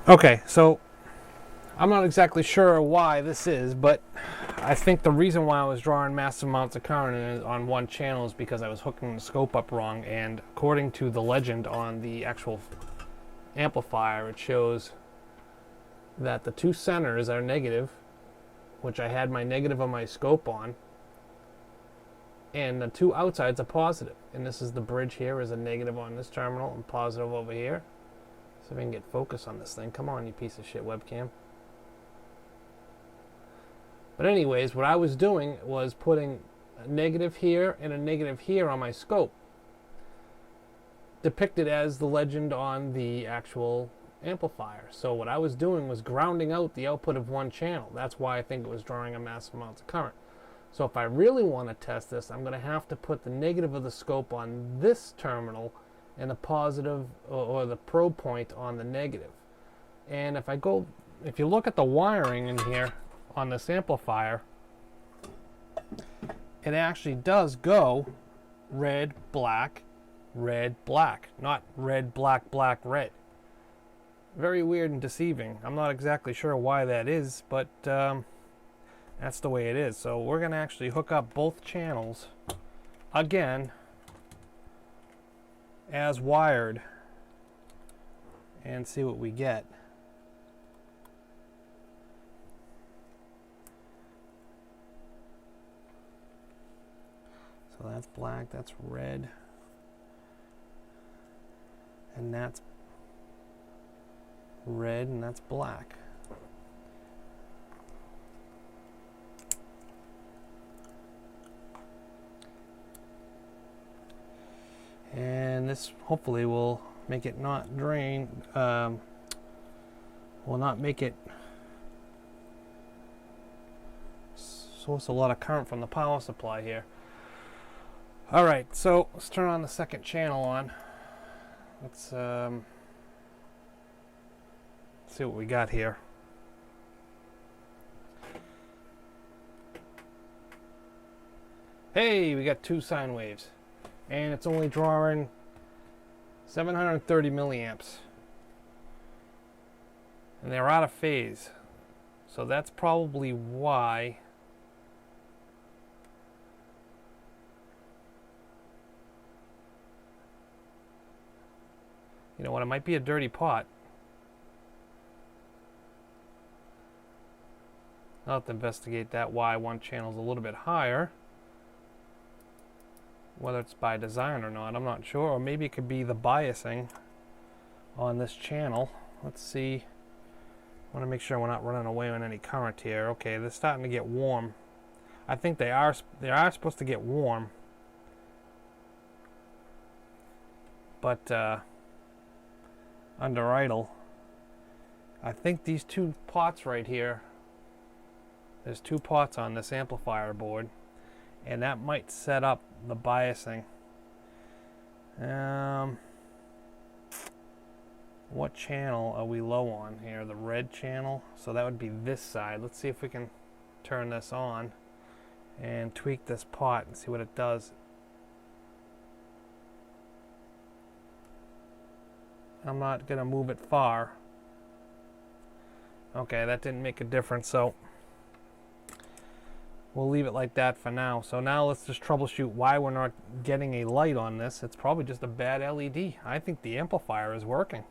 Okay, so I'm not exactly sure why this is, but I think the reason why I was drawing massive amounts of current on one channel is because I was hooking the scope up wrong, and according to the legend on the actual amplifier, it shows that the two centers are negative, which I had my negative on my scope on, and the two outsides are positive. And this is the bridge here is a negative on this terminal and positive over here. So if I can get focus on this thing. Come on, you piece of shit webcam. But anyways, what I was doing was putting a negative here and a negative here on my scope, depicted as the legend on the actual amplifier. So what I was doing was grounding out the output of one channel. That's why I think it was drawing a massive amount of current. So if I really want to test this, I'm going to have to put the negative of the scope on this terminal and the positive or the probe point on the negative. And if you look at the wiring in here on this amplifier, it actually does go red, black, not red, black, black, red. Very weird and deceiving. I'm not exactly sure why that is, but that's the way it is. So we're going to actually hook up both channels again as wired and see what we get. So that's black, that's red, and that's red, and that's black. And this hopefully will make it not drain, will not make it source a lot of current from the power supply here. Alright, so let's turn on the second channel on. Let's see what we got here. Hey, we got two sine waves. And it's only drawing 730 milliamps. And they're out of phase. So that's probably why you know what, it might be a dirty pot. I'll have to investigate that, why one channel's a little bit higher. Whether it's by design or not, I'm not sure. Or maybe it could be the biasing on this channel. Let's see. I want to make sure we're not running away on any current here. Okay, they're starting to get warm. I think they are supposed to get warm. But under idle, I think these two pots right here, there's two pots on this amplifier board, and that might set up the biasing. What channel are we low on here? The red channel, so that would be this side. Let's see if we can turn this on and tweak this pot and see what it does. I'm not gonna move it far. Okay, that didn't make a difference, so we'll leave it like that for now. So now let's just troubleshoot why we're not getting a light on this. It's probably just a bad LED. I think the amplifier is working.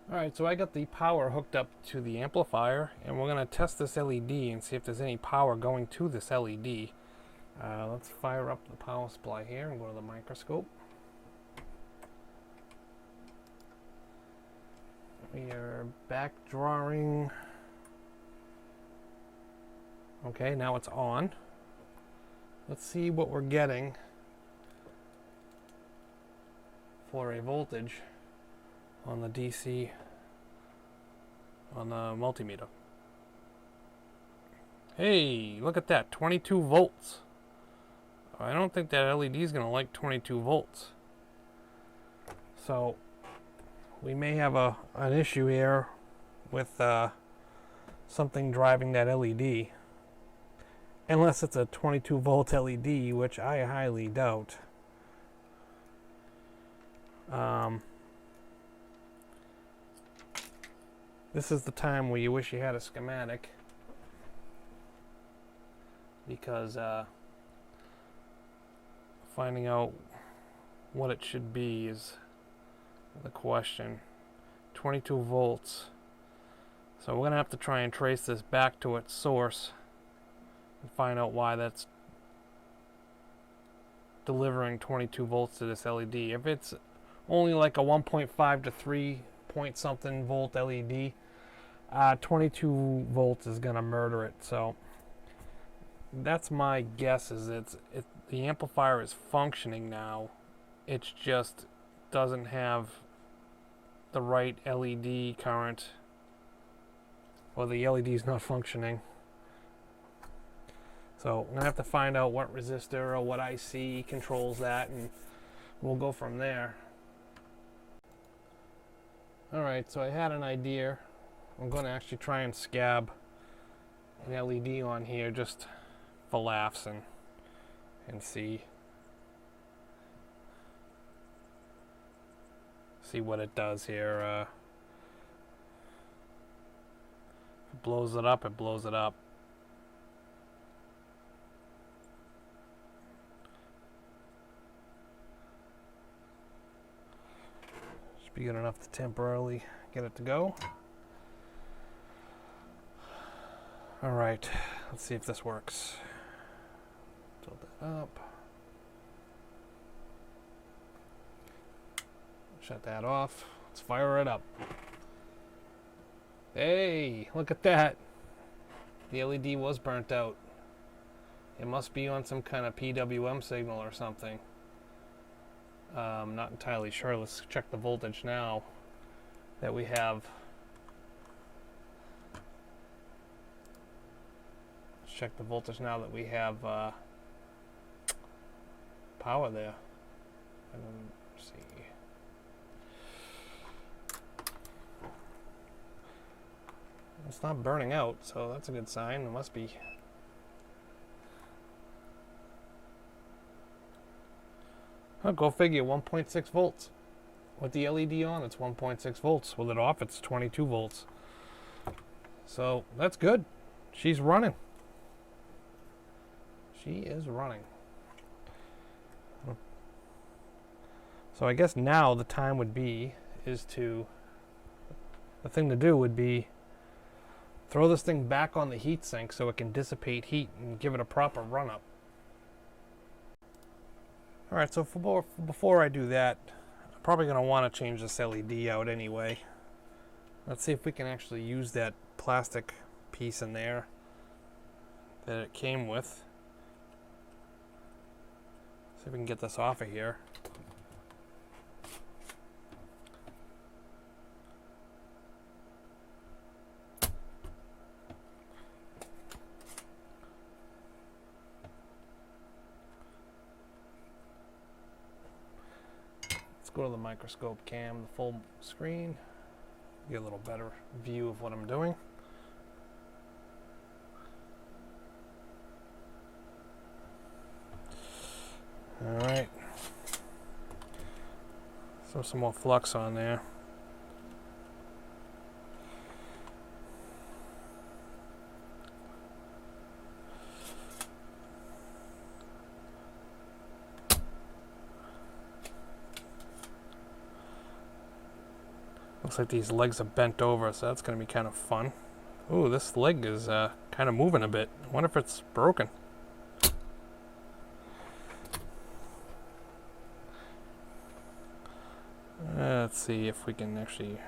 Alright, so I got the power hooked up to the amplifier, and we're going to test this LED and see if there's any power going to this LED. Let's fire up the power supply here and go to the microscope. We are back drawing. Okay, now it's on. Let's see what we're getting for a voltage on the DC on the multimeter. Hey, look at that, 22 volts. I don't think that LED is going to like 22 volts. So we may have an issue here with something driving that LED. Unless it's a 22 volt LED, which I highly doubt. This is the time where you wish you had a schematic, because finding out what it should be is the question. 22 volts. So we're going to have to try and trace this back to its source and find out why that's delivering 22 volts to this LED. If it's only like a 1.5 to 3 point something volt LED, 22 volts is going to murder it. So that's my guess, is the amplifier is functioning now. It just doesn't have the right LED current, or the LED is not functioning. So I'm going to have to find out what resistor or what IC controls that, and we'll go from there. Alright, so I had an idea. I'm going to actually try and scab an LED on here just for laughs and see what it does here. If it blows it up, it blows it up. Should be good enough to temporarily get it to go. Alright, let's see if this works. Tilt that up. Shut that off. Let's fire it up. Hey, look at that. The LED was burnt out. It must be on some kind of PWM signal or something. I'm not entirely sure. Let's check the voltage now that we have. Let's check the voltage now that we have power there. And then, let's see. It's not burning out, so that's a good sign. It must be. Oh, go figure, 1.6 volts. With the LED on, it's 1.6 volts. With it off, it's 22 volts. So that's good. She's running. She is running. So I guess now the time would be, the thing to do would be throw this thing back on the heatsink so it can dissipate heat and give it a proper run-up. Alright, so before I do that, I'm probably going to want to change this LED out anyway. Let's see if we can actually use that plastic piece in there that it came with. See if we can get this off of here. Go to the microscope cam, the full screen, get a little better view of what I'm doing. Alright, throw some more flux on there. Looks like these legs are bent over, so that's going to be kind of fun. Ooh, this leg is kind of moving a bit. I wonder if it's broken. Let's see if we can actually...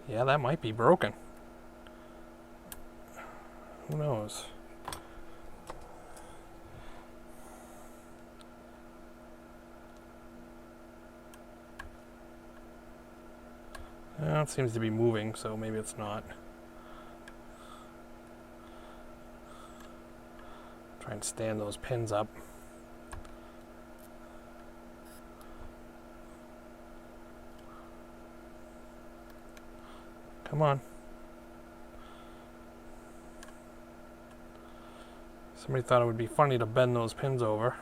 Yeah, that might be broken. Who knows? It seems to be moving, so maybe it's not. Try and stand those pins up. Come on. Somebody thought it would be funny to bend those pins over.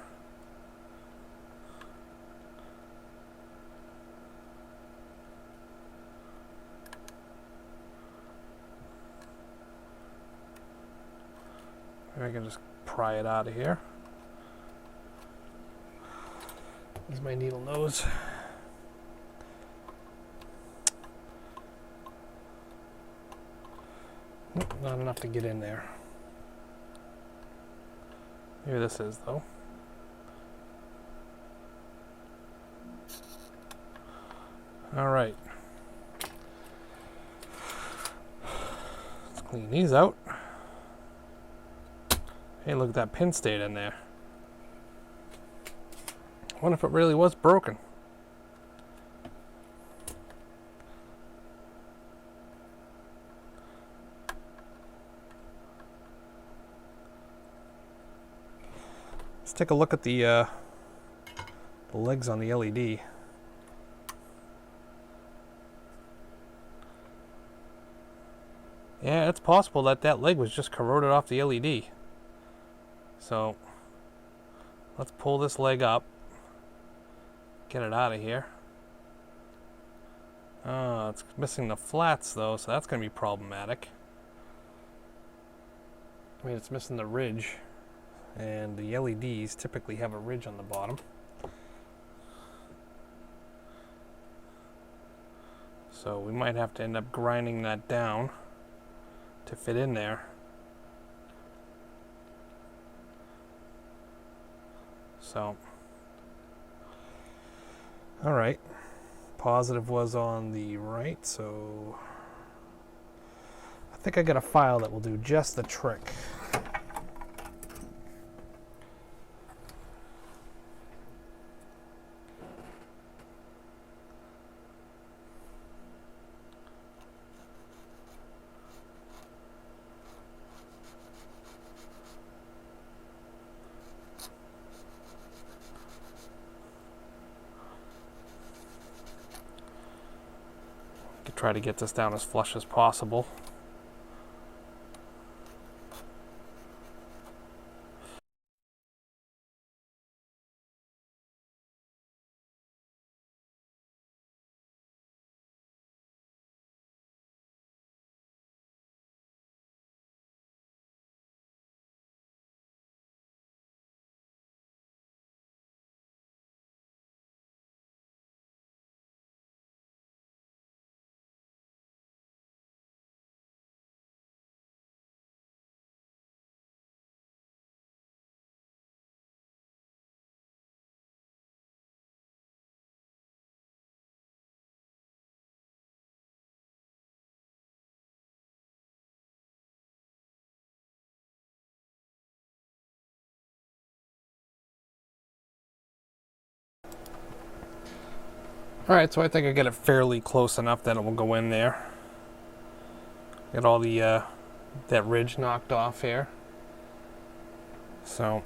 I can just pry it out of here. Here's my needle nose. Nope, not enough to get in there. Here this is though. All right. Let's clean these out. Hey, look at that pin stayed in there. I wonder if it really was broken. Let's take a look at the legs on the LED. Yeah, it's possible that that leg was just corroded off the LED. So let's pull this leg up, get it out of here. It's missing the flats though, so that's going to be problematic. I mean, it's missing the ridge, and the LEDs typically have a ridge on the bottom. So we might have to end up grinding that down to fit in there. So, all right, positive was on the right, so I think I got a file that will do just the trick. Try to get this down as flush as possible. Alright, so I think I get it fairly close enough that it will go in there. Get all the that ridge knocked off here. So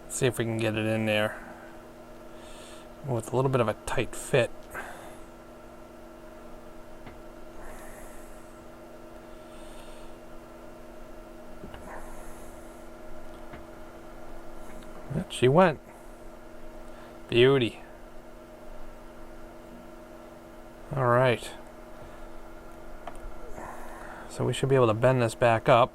let's see if we can get it in there with a little bit of a tight fit. She went. Beauty. All right. So we should be able to bend this back up.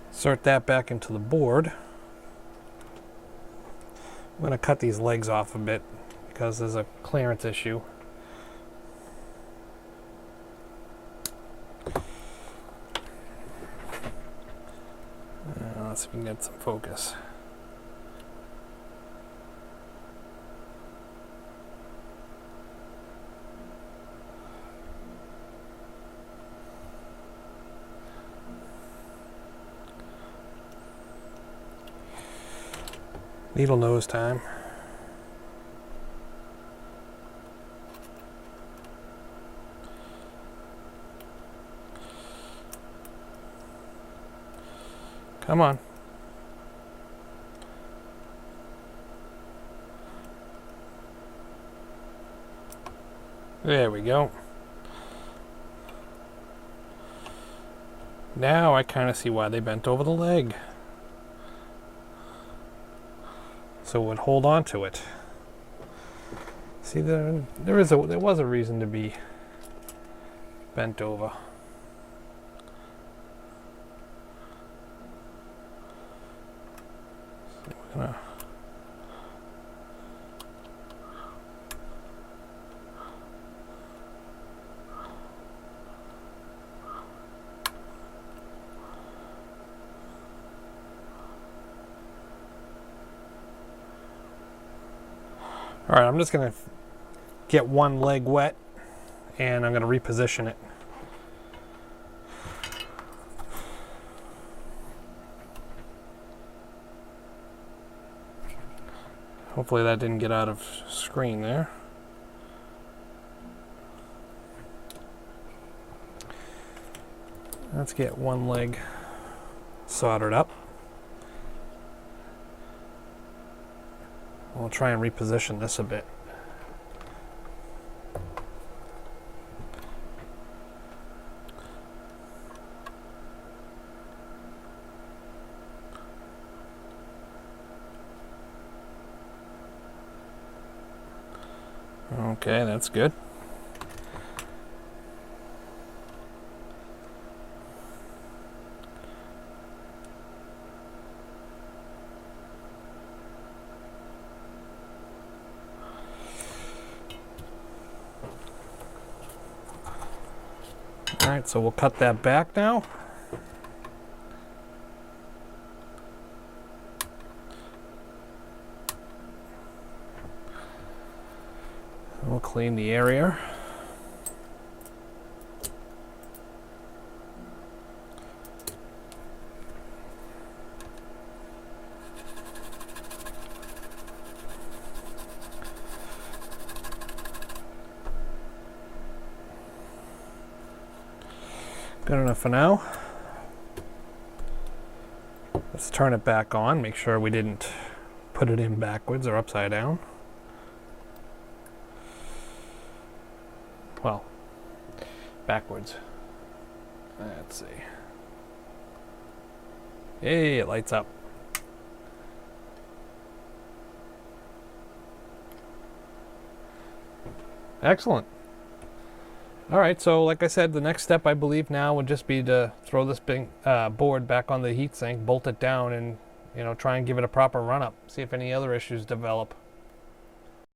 Insert that back into the board. I'm going to cut these legs off a bit because there's a clearance issue. Let's see if we can get some focus. Needle nose time. Come on. There we go. Now I kind of see why they bent over the leg. so it would hold on to it. See, there was a reason to be bent over. So we're gonna all right, I'm just going to get one leg wet and I'm going to reposition it. Hopefully that didn't get out of screen there. Let's get one leg soldered up. We'll try and reposition this a bit. Okay, that's good. All right, so we'll cut that back now. We'll clean the area. Good enough for now. Let's turn it back on, make sure we didn't put it in backwards or upside down. Well, backwards. Let's see. Hey, it lights up. Excellent. All right, so like I said, the next step I believe now would just be to throw this big board back on the heatsink, bolt it down, and try and give it a proper run-up. See if any other issues develop.